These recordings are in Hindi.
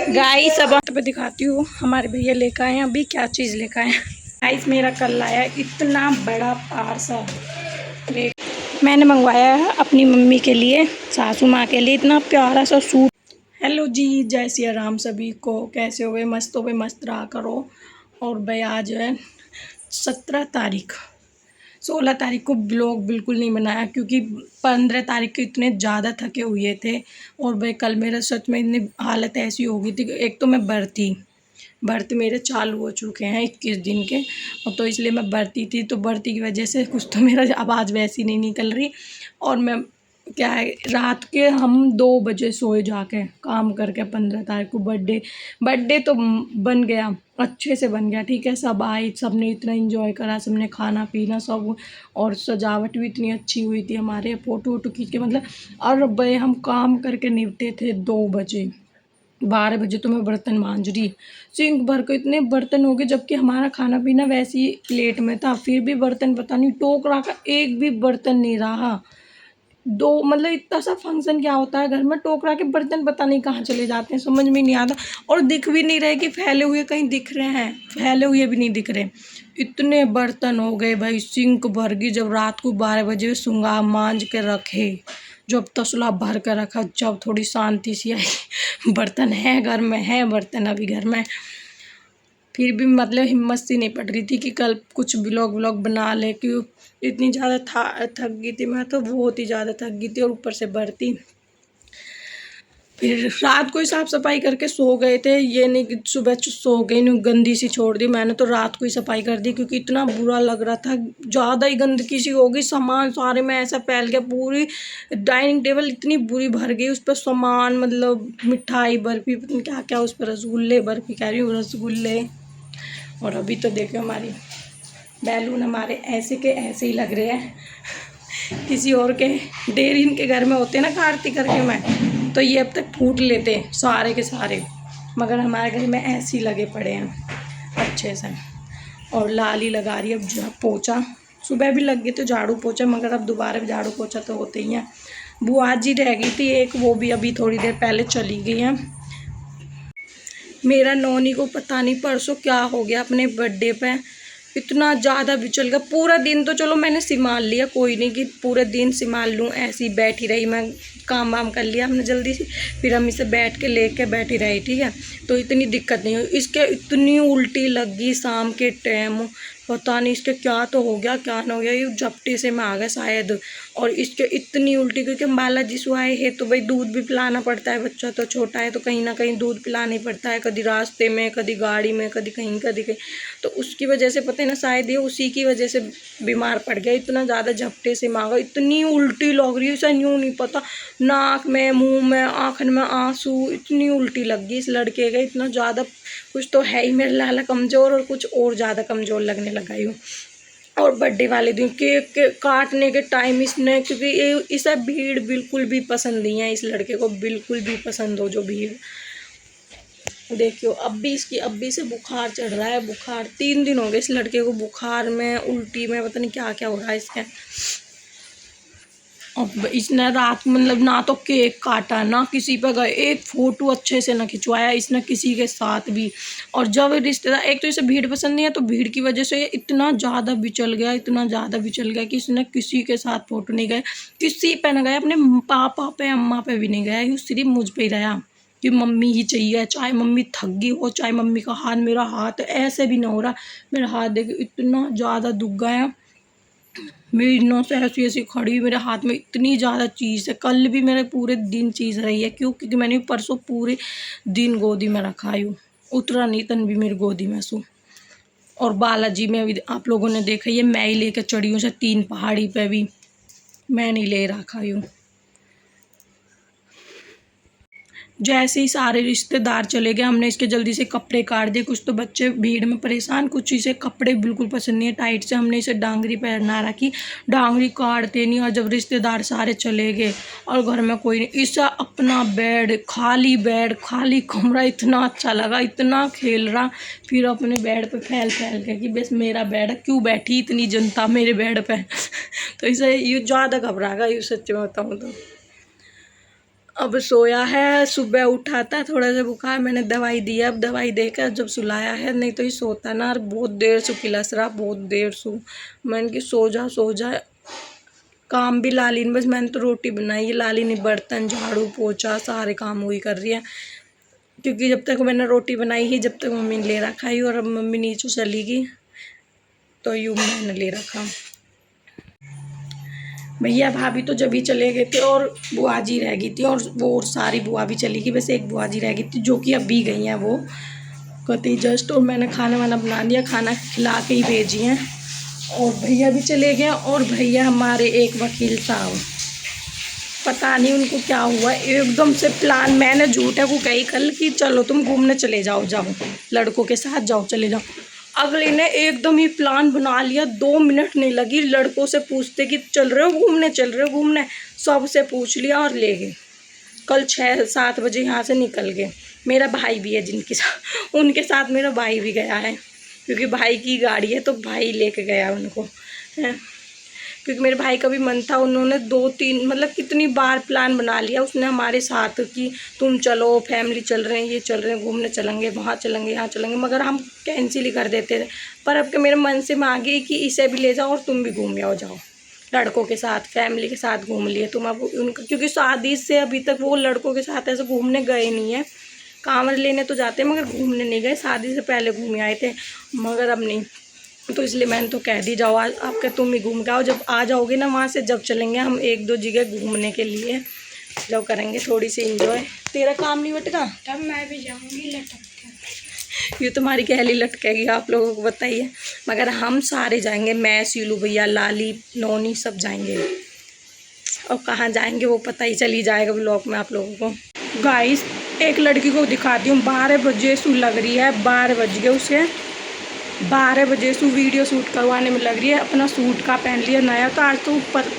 गाइस सब पे दिखाती हूँ। हमारे भैया लेकर आए हैं अभी क्या चीज़ लेकर आए हैं। गाइस मेरा कल लाया इतना बड़ा पार्सल। मैंने मंगवाया है अपनी मम्मी के लिए, सासू माँ के लिए, इतना प्यारा सा सूट। हेलो जी, जय सिया राम सभी को। कैसे हो गए? मस्त हो गए, मस्त रहा करो। और भाई आज है 17 तारीख। 16 तारीख को ब्लॉग बिल्कुल नहीं बनाया क्योंकि 15 तारीख के इतने ज़्यादा थके हुए थे। और भाई कल मेरा सच में इतनी हालत ऐसी हो गई थी। एक तो मैं भर्ती मेरे चालू हो चुके हैं 21 दिन के, और तो इसलिए मैं भर्ती थी, तो भर्ती की वजह से कुछ तो मेरा आवाज़ वैसी नहीं निकल रही। और मैं क्या है, रात के हम 2 बजे सोए जाके काम करके। 15 तारीख को बर्थडे तो बन गया, अच्छे से बन गया, ठीक है। सब आए, सब ने इतना एंजॉय करा, सब ने खाना पीना सब, और सजावट भी इतनी अच्छी हुई थी हमारे, फ़ोटो वोटो खींच के मतलब। और भाई हम काम करके निपटे थे 2 बजे। 12 बजे तो मैं बर्तन मांज रही, सिंक भर के इतने बर्तन हो गए, जबकि हमारा खाना पीना वैसे ही प्लेट में था, फिर भी बर्तन पता नहीं टोकरा का एक भी बर्तन नहीं रहा। दो मतलब इतना सा फंक्शन क्या होता है घर में, टोकरा के बर्तन पता नहीं कहाँ चले जाते हैं, समझ में नहीं आता। और दिख भी नहीं रहे कि फैले हुए कहीं दिख रहे हैं, फैले हुए भी नहीं दिख रहे। इतने बर्तन हो गए भाई, सिंक भर गई। जब रात को 12 बजे सुंगा मांज के रखे, जब तसला भर कर रखा, जब थोड़ी शांति सी आई बर्तन है घर में, है बर्तन अभी घर में। फिर भी मतलब हिम्मत सी नहीं पड़ रही थी कि कल कुछ व्लॉग बना ले, क्यों इतनी ज़्यादा थक गई थी मैं, तो बहुत ही ज़्यादा थक गई थी। और ऊपर से भर्ती, फिर रात को ही साफ़ सफाई करके सो गए थे। ये नहीं कि सुबह सो गई नहीं, गंदी सी छोड़ दी मैंने, तो रात को ही सफाई कर दी क्योंकि इतना बुरा लग रहा था। ज़्यादा ही गंदगी सी हो गई, सामान सारे में ऐसा फैल गया, पूरी डाइनिंग टेबल इतनी बुरी भर गई, उस पर सामान मतलब मिठाई बर्फ़ी पता नहीं क्या क्या, उस पर रसगुल्ले, बर्फ़ी कह रही हूँ, रसगुल्ले। और अभी तो देखो हमारी बैलून हमारे ऐसे के ऐसे ही लग रहे हैं। किसी और के डेरी इनके घर में होते ना कार्तिक करके, मैं तो ये अब तक फूट लेते सारे के सारे, मगर हमारे घर में ऐसे ही लगे पड़े हैं अच्छे से। और लाल ही लगा रही है अब जो पोछा, सुबह भी लग गई तो झाड़ू पोछा, मगर अब दोबारा झाड़ू पोछा तो होते ही हैं। बुआ जी रह गई थी एक, वो भी अभी थोड़ी देर पहले चली गई हैं। मेरा नौनी को पता नहीं परसों क्या हो गया, अपने बर्थडे पे इतना ज़्यादा बिचल गया। पूरा दिन तो चलो मैंने संभाल लिया, कोई नहीं कि पूरे दिन संभाल लूँ, ऐसी ही बैठी रही मैं, काम वाम कर लिया हमने जल्दी से, फिर हम इसे बैठ के लेके बैठी रही, ठीक है। तो इतनी दिक्कत नहीं हुई। इसके इतनी उल्टी लगी शाम के टाइम, पता नहीं इसके क्या तो हो गया, क्या ना हो गया, ये झपटे से में आ गया शायद। और इसके इतनी उल्टी, क्योंकि बालाजी सुहाए है तो भाई दूध भी पिलाना पड़ता है, बच्चा तो छोटा है तो कहीं ना कहीं दूध पिलाना ही पड़ता है, कभी रास्ते में, कभी गाड़ी में, कभी कहीं कभी कहीं। तो उसकी वजह से पता है ना, शायद ये उसी की वजह से बीमार पड़ गया, इतना ज़्यादा झपटे से मांगा, इतनी उल्टी लग रही है, ऐसा यूँ नहीं पता, नाक में, मुँह में, आँखन में आंसू, इतनी उल्टी लग गई इस लड़के का। इतना ज़्यादा कुछ तो है ही मेरे लाला कमज़ोर, और कुछ और ज़्यादा कमज़ोर लगने लगा यूँ। और बर्थडे वाले दिन केक के काटने के टाइम इसने, क्योंकि ये इसे भीड़ बिल्कुल भी पसंद नहीं है, इस लड़के को बिल्कुल भी पसंद हो जो भीड़। देखियो अब भी से बुखार चढ़ रहा है, बुखार 3 दिन हो गए इस लड़के को, बुखार में, उल्टी में, पता नहीं क्या क्या हो रहा है इसके। अब इसने रात मतलब ना तो केक काटा, ना किसी पे गए, एक फ़ोटो अच्छे से ना खिंचवाया इसने किसी के साथ भी। और जब रिश्तेदार, एक तो इसे भीड़ पसंद नहीं है, तो भीड़ की वजह से ये इतना ज़्यादा बिचल गया, इतना ज़्यादा बिचल गया कि इसने किसी के साथ फ़ोटो नहीं गए, किसी पे ना गया, अपने पापा पे, अम्मा पे भी नहीं गया, ये सिर्फ मुझ पे ही रहा कि मम्मी ही चाहिए, चाहे मम्मी थक गई हो, चाहे मम्मी का हाथ, मेरा हाथ ऐसे भी ना हो रहा, मेरा हाथ देखिए इतना ज़्यादा दुख गया। मेरी नौं से ऐसी ऐसी खड़ी, मेरे हाथ में इतनी ज़्यादा चीज़ है। कल भी मेरे पूरे दिन चीज़ रही है, क्यों? क्योंकि मैंने परसों पूरे दिन गोदी में रखा यूँ, उतरा नहीं तन भी मेरी गोदी में सो। और बालाजी में भी आप लोगों ने देखा, ये मैं ही लेकर चढ़ी हूँ से 3 पहाड़ी पे भी मैं नहीं ले रखा यूँ। जैसे ही सारे रिश्तेदार चले गए, हमने इसके जल्दी से कपड़े काट दिए। कुछ तो बच्चे भीड़ में परेशान, कुछ इसे कपड़े बिल्कुल पसंद नहीं है टाइट से, हमने इसे डांगरी पहना रखी, डांगरी काटते नहीं। और जब रिश्तेदार सारे चले गए और घर में कोई नहीं, इसका अपना बेड खाली कमरा, इतना अच्छा लगा, इतना खेल रहा, फिर अपने बेड पे फैल फैल के कि बस मेरा बेड है, क्यों बैठी इतनी जनता मेरे बेड पे तो इसे यूँ ज़्यादा घबरा गया, यूँ सच में बताऊँ तो। अब सोया है, सुबह उठा था थोड़ा सा बुखार, मैंने दवाई दी है, अब दवाई देकर जब सुलाया है, नहीं तो ये सोता ना। और बहुत देर से किलस रहा, बहुत देर से। मैंने कि सो जा। काम भी लालिन, बस मैंने तो रोटी बनाई है, लालिन बर्तन झाड़ू पोछा सारे काम वही कर रही है, क्योंकि जब तक मैंने रोटी बनाई ही जब तक मम्मी ने ले रखा ही। और अब मम्मी नीचे चली गई तो यूँ मैंने ले रखा। भैया भाभी तो जब ही चले गए थे और बुआ जी रह गई थी, और वो सारी बुआ भी चली गई, बस एक बुआ जी रह गई थी जो कि अभी गई हैं वो कहती जस्ट। और मैंने खाना वाना बना दिया, खाना खिला के ही भेजी हैं। और भैया भी चले गए। और भैया हमारे एक वकील साहब, पता नहीं उनको क्या हुआ, एकदम से प्लान, मैंने झूठे को कही कल कि चलो तुम घूमने चले जाओ लड़कों के साथ जाओ, चले जाओ। अगले ने एकदम ही प्लान बना लिया, 2 मिनट नहीं लगी लड़कों से पूछते कि चल रहे हो घूमने, सबसे पूछ लिया और ले गए। कल 6-7 बजे यहाँ से निकल गए। मेरा भाई भी है जिनके साथ, उनके साथ मेरा भाई भी गया है, क्योंकि भाई की गाड़ी है तो भाई लेके गया उनको है। क्योंकि मेरे भाई का भी मन था, उन्होंने 2-3 मतलब कितनी बार प्लान बना लिया उसने हमारे साथ कि तुम चलो, फैमिली चल रहे हैं, ये चल रहे हैं, घूमने चलेंगे, वहाँ चलेंगे, यहाँ चलेंगे, मगर हम कैंसिल ही कर देते थे। पर अब के मेरे मन से मांग गई कि इसे भी ले जाओ और तुम भी घूम जाओ लड़कों के साथ, फैमिली के साथ घूम लिए तुम। अब उनका क्योंकि शादी से अभी तक वो लड़कों के साथ ऐसे घूमने गए नहीं है, कांवड़ लेने तो जाते हैं मगर घूमने नहीं गए, शादी से पहले घूमे आए थे, मगर अब नहीं। तो इसलिए मैंने तो कह दी जाओ आज आपके, तुम ही घूम के आओ, जब आ जाओगे ना वहाँ से, जब चलेंगे हम 1-2 जगह घूमने के लिए, जब करेंगे थोड़ी सी इंजॉय। तेरा काम नहीं बटका, तब मैं भी जाऊँगी लटक। ये तुम्हारी कहली लटकेगी, आप लोगों को बताइए। मगर हम सारे जाएंगे, मैं, सीलू भैया, लाली, नोनी सब जाएंगे। और कहाँ जाएंगे वो पता ही चली जाएगा ब्लॉग में आप लोगों को। गाइस एक लड़की को दिखाती हूँ, 12 बजे सू लग रही है, 12 बज गए उसे, 12 बजे सू वीडियो शूट करवाने में लग रही है। अपना सूट का पहन लिया नया, तो आज तो ऊपर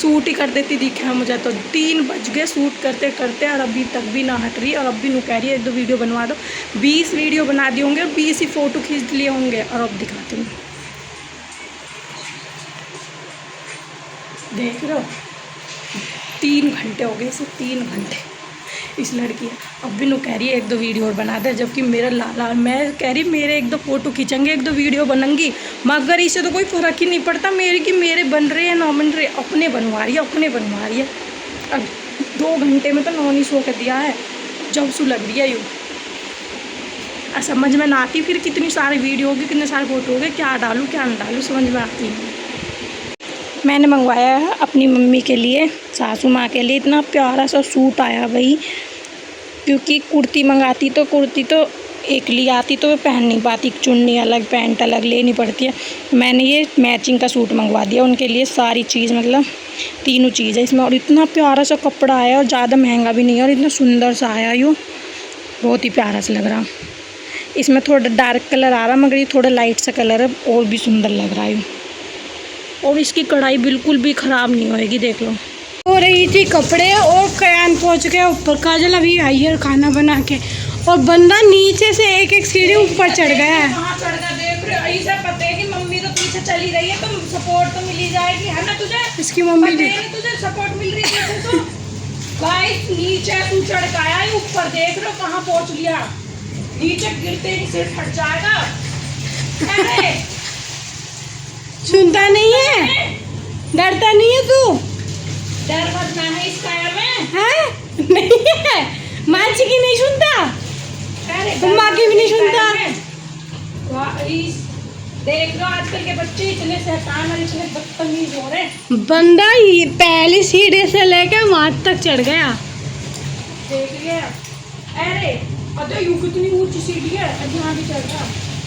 सूट ही कर देती दिखा मुझे तो। 3 बज गए सूट करते करते, और अभी तक भी ना हट रही। और अभी नू कह रही है 1-2 वीडियो बनवा दो। 20 वीडियो बना दिए होंगे, 20 ही फ़ोटो खींच लिए होंगे। और अब दिखाती हूँ, देख रहे हो 3 घंटे हो गए इसे, 3 घंटे इस लड़की है। अब भी नु कह रही है 1-2 वीडियो और बना दे, जबकि मेरा लाला, मैं कह रही मेरे 1-2 फ़ोटो खींचेंगे, 1-2 वीडियो बनूंगी, मगर इसे तो कोई फ़र्क ही नहीं पड़ता मेरे कि मेरे बन रहे हैं ना बन रहे, अपने बनवा रही है। अब 2 घंटे में तो नौनी सो के दिया है, जब सू लग रही है यूँ। समझ में ना आती फिर कितनी सारी वीडियो होगी, कितने सारे फ़ोटो हो गए, क्या डालूँ क्या ना डालूँ, समझ में आती है। मैंने मंगवाया है अपनी मम्मी के लिए, सासू माँ के लिए, इतना प्यारा सा सूट आया भाई। क्योंकि कुर्ती मंगाती तो कुर्ती तो एक ली आती तो वो पहन नहीं पाती, चुन्नी अलग पैंट अलग लेनी पड़ती है। मैंने ये मैचिंग का सूट मंगवा दिया उनके लिए, सारी चीज़ मतलब तीनों चीज़ है इसमें। और इतना प्यारा सा कपड़ा आया, और ज़्यादा महंगा भी नहीं है, और इतना सुंदर सा आया, यूँ बहुत ही प्यारा सा लग रहा। इसमें थोड़ा डार्क कलर आ रहा, मगर ये थोड़ा लाइट सा कलर है, और भी सुंदर लग रहा है। और इसकी कढ़ाई बिल्कुल भी ख़राब नहीं होएगी, देख लो। हो रही थी कपड़े और कयान पहुंच गया ऊपर, काजल अभी आई है खाना बना के, और बंदा नीचे से एक सीढ़ी ऊपर चढ़ गया है। कहाँ चढ़ गया देख रहे हो, ऐसा पता है कि मम्मी तो पीछे चली रही है, तो सपोर्ट तो मिल ही जाएगी, है ना तुझे? इसकी मम्मी भी तुझे सपोर्ट मिल रही है तो गाइस नीचे तू चढ़ के आया है, ऊपर देख रहे हो कहाँ पहुँच लिया, नीचे गिरते ही सिर फट जाएगा। अरे सुनता नहीं है, डरता नहीं है तू? डर बचना है इस काया में है? नहीं है, माँ जी की नहीं सुनता, तुम माँ की भी नहीं सुनता। देख लो आजकल के बच्चे इतने शैतान और इतने बदतमीज हो रहे। बंदा ही पहली सीढ़ी से लेकर वहां तक चढ़ गया, देख लिया। अरे अरे यू कितनी ऊंची सीढ़ी है, यहाँ भी चढ़ रहा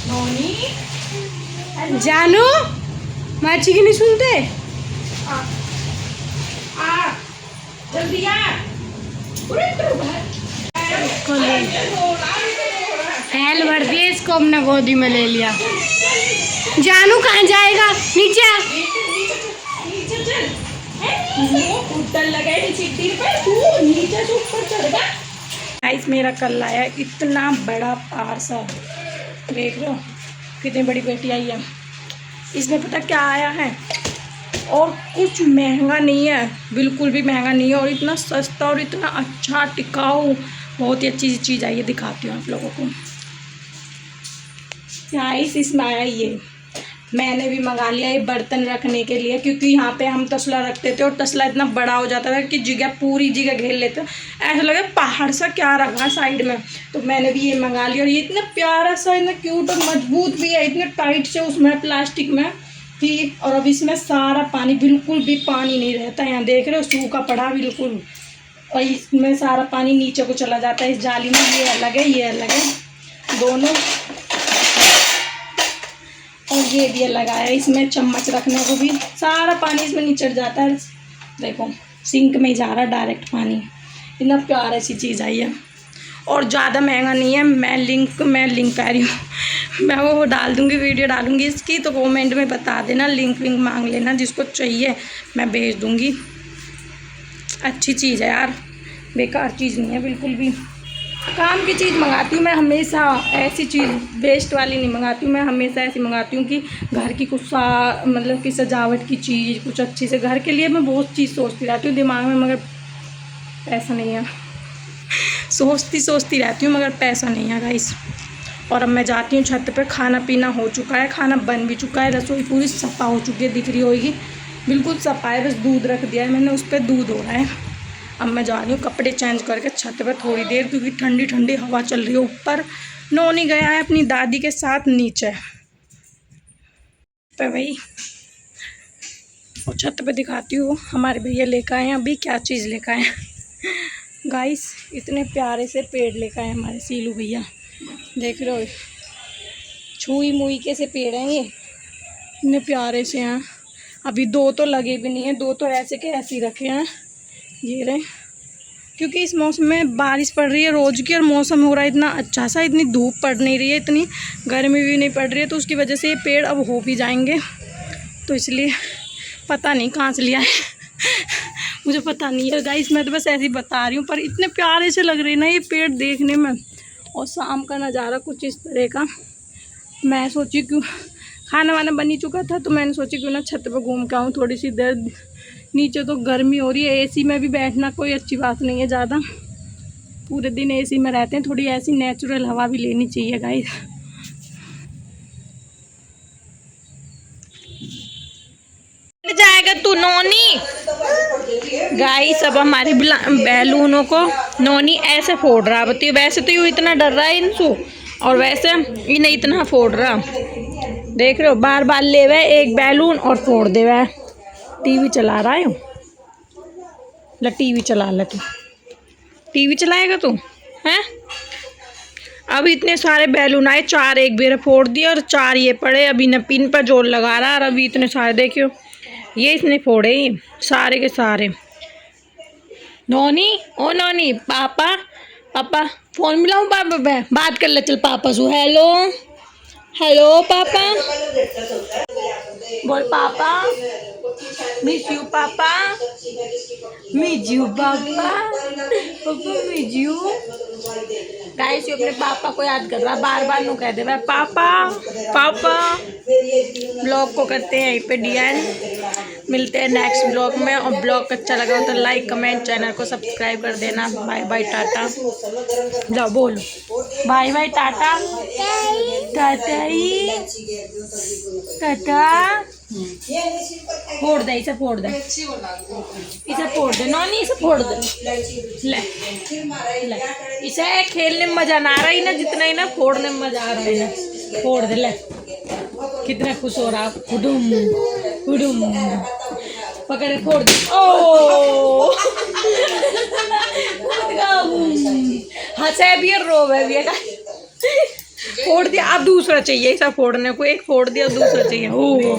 नौनी। जानू माँ जी की नहीं सुनते, आ जल्दी आ। हेल भर दिए इसको, हमने गोदी में ले लिया। जानू कहाँ जाएगा, नीचे आ। नीचे चल, डर लगा सीढ़ी पे, तू नीचे से ऊपर चढ़ गया। गाइस मेरा कल आया इतना बड़ा पार्सल, देख लो कितनी बड़ी पेटी आई है। इसमें पता क्या आया है, और कुछ महंगा नहीं है, बिल्कुल भी महंगा नहीं है, और इतना सस्ता और इतना अच्छा टिकाऊ, बहुत ही अच्छी चीज़ आई है। दिखाती हूँ आप लोगों को। गाइस इसमें आया ये, मैंने भी मंगा लिया ये बर्तन रखने के लिए, क्योंकि यहाँ पे हम तसला रखते थे और तसला इतना बड़ा हो जाता था कि जगह पूरी जगह घेर लेते, ऐसा लगा पहाड़ सा क्या रखा साइड में। तो मैंने भी ये मंगा लिया, और ये इतना प्यारा सा, इतना क्यूट और मजबूत भी है, इतने टाइट से उसमें प्लास्टिक में ठीक। और अब इसमें सारा पानी, बिल्कुल भी पानी नहीं रहता, यहाँ देख रहे हो सूखा पड़ा बिल्कुल, और इसमें सारा पानी नीचे को चला जाता है इस जाली में। ये अलग है, ये अलग है दोनों, और ये भी लगा है इसमें चम्मच रखने को भी, सारा पानी इसमें निचड़ जाता है। देखो सिंक में ही जा रहा है डायरेक्ट पानी, इतना प्यार ऐसी चीज़ आई है, और ज़्यादा महंगा नहीं है। मैं लिंक कह रही हूँ, मैं वो डाल दूँगी, वीडियो डालूँगी इसकी, तो कमेंट में बता देना, लिंक विंक मांग लेना, जिसको चाहिए मैं भेज दूँगी। अच्छी चीज़ है यार, बेकार चीज़ नहीं है बिल्कुल भी, काम की चीज़ मंगाती हूँ मैं हमेशा, ऐसी चीज़ वेस्ट वाली नहीं मंगाती हूँ मैं, हमेशा ऐसी मंगाती हूँ कि घर की कुछ मतलब कि सजावट की चीज़, कुछ अच्छी से घर के लिए मैं बहुत चीज़ सोचती रहती हूँ दिमाग में, मगर पैसा नहीं है। सोचती रहती हूँ मगर पैसा नहीं है गाइस। और अब मैं जाती हूँ छत पे, खाना पीना हो चुका है, खाना बन भी चुका है, रसोई पूरी सफ़ा हो चुकी है, दिख रही होगी बिल्कुल सफ़ा है, बस दूध रख दिया है मैंने, उस पर दूध हो रहा है। अब मैं जा रही हूँ कपड़े चेंज करके छत पे थोड़ी देर, क्योंकि ठंडी ठंडी हवा चल रही है ऊपर। नोनी गया है अपनी दादी के साथ नीचे पे भाई, और छत पे दिखाती हूँ हमारे भैया लेकर आए हैं अभी क्या चीज़ लेकर आए हैं। गाइस इतने प्यारे से पेड़ लेकर आए हमारे सीलू भैया, देख रहे हो छुई मुई के से पेड़ हैं ये, इतने प्यारे से हैं। अभी दो तो लगे भी नहीं हैं, दो तो ऐसे के ऐसे ही रखे हैं ये रहे, क्योंकि इस मौसम में बारिश पड़ रही है रोज़ की, और मौसम हो रहा है इतना अच्छा सा, इतनी धूप पड़ नहीं रही है, इतनी गर्मी भी नहीं पड़ रही है, तो उसकी वजह से ये पेड़ अब हो भी जाएंगे। तो इसलिए पता नहीं कहाँ से लिया है मुझे पता नहीं है गाइस, मैं तो बस ऐसे ही बता रही हूँ, पर इतने प्यारे से लग रहे हैं ना ये पेड़ देखने में। और शाम का नज़ारा कुछ इस तरह का, मैं सोची क्यों, खाना वाना बन ही चुका था, तो मैंने सोची क्यों ना छत पर घूम के आऊँ थोड़ी सी देर। नीचे तो गर्मी हो रही है, एसी में भी बैठना कोई अच्छी बात नहीं है ज़्यादा, पूरे दिन एसी में रहते हैं, थोड़ी ऐसी नेचुरल हवा भी लेनी चाहिए गाइस। जाएगा तू नोनी। गाइस अब हमारे बैलूनों को नोनी ऐसे फोड़ रहा, बताइए, वैसे तो यूँ इतना डर रहा है इनसे, और वैसे इन्हें इतना फोड़ रहा, देख रहे हो, बार बार ले हुए एक बैलून और फोड़ दे हुआ। टीवी चला रहा है ला, टीवी चला ला, तू टीवी चलाएगा तू हैं। अब इतने सारे बैलून आए, 4 एक बेर फोड़ दिए और 4 ये पड़े, अभी न पिन पर जोर लगा रहा, और अभी इतने सारे देखियो ये इसने फोड़े ही सारे के सारे। नोनी ओ नोनी, पापा पापा फोन मिलाऊं, पापा बात कर ले, चल पापा से, हेलो हेलो पापा बोल, पापा मिस यू, पापा मिस यू, पापा पापा मिस यू। गाइस ये अपने पापा को याद कर रहा, बार बार नु कह दे भाई पापा पापा। ब्लॉग को करते हैं यहीं पे DN, मिलते हैं नेक्स्ट ब्लॉग में, और ब्लॉग अच्छा लगा हो तो लाइक कमेंट, चैनल को सब्सक्राइब कर देना। बाय बाय टाटा, जाओ बोलो बाय बाय टाटा, टाटा टाटा, फोड़ दे इसे, फोड़ दे इसे, फोड़ दे नॉनी, इसे फोड़ दे, ले ले, इसे खेलने में मजा ना आ रहा है ना, जितना ही ना फोड़ने में मजा आ रहा है ना, फोड़ दे, ले कितना खुश हो रहा, हुडुम हुडुम, पकड़े फोड़ दे, ओ हंसे भी है रोवे भी है, फोड़ दिया, अब दूसरा चाहिए ऐसा फोड़ने को, एक फोड़ दिया दूसरा चाहिए। ओ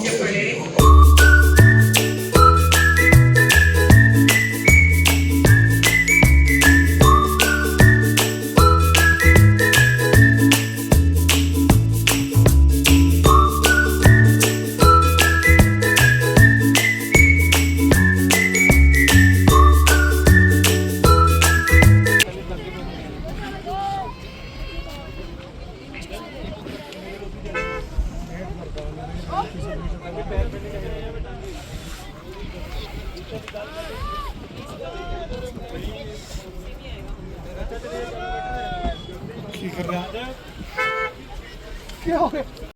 अभी की कर रहा है? क्या हो गया?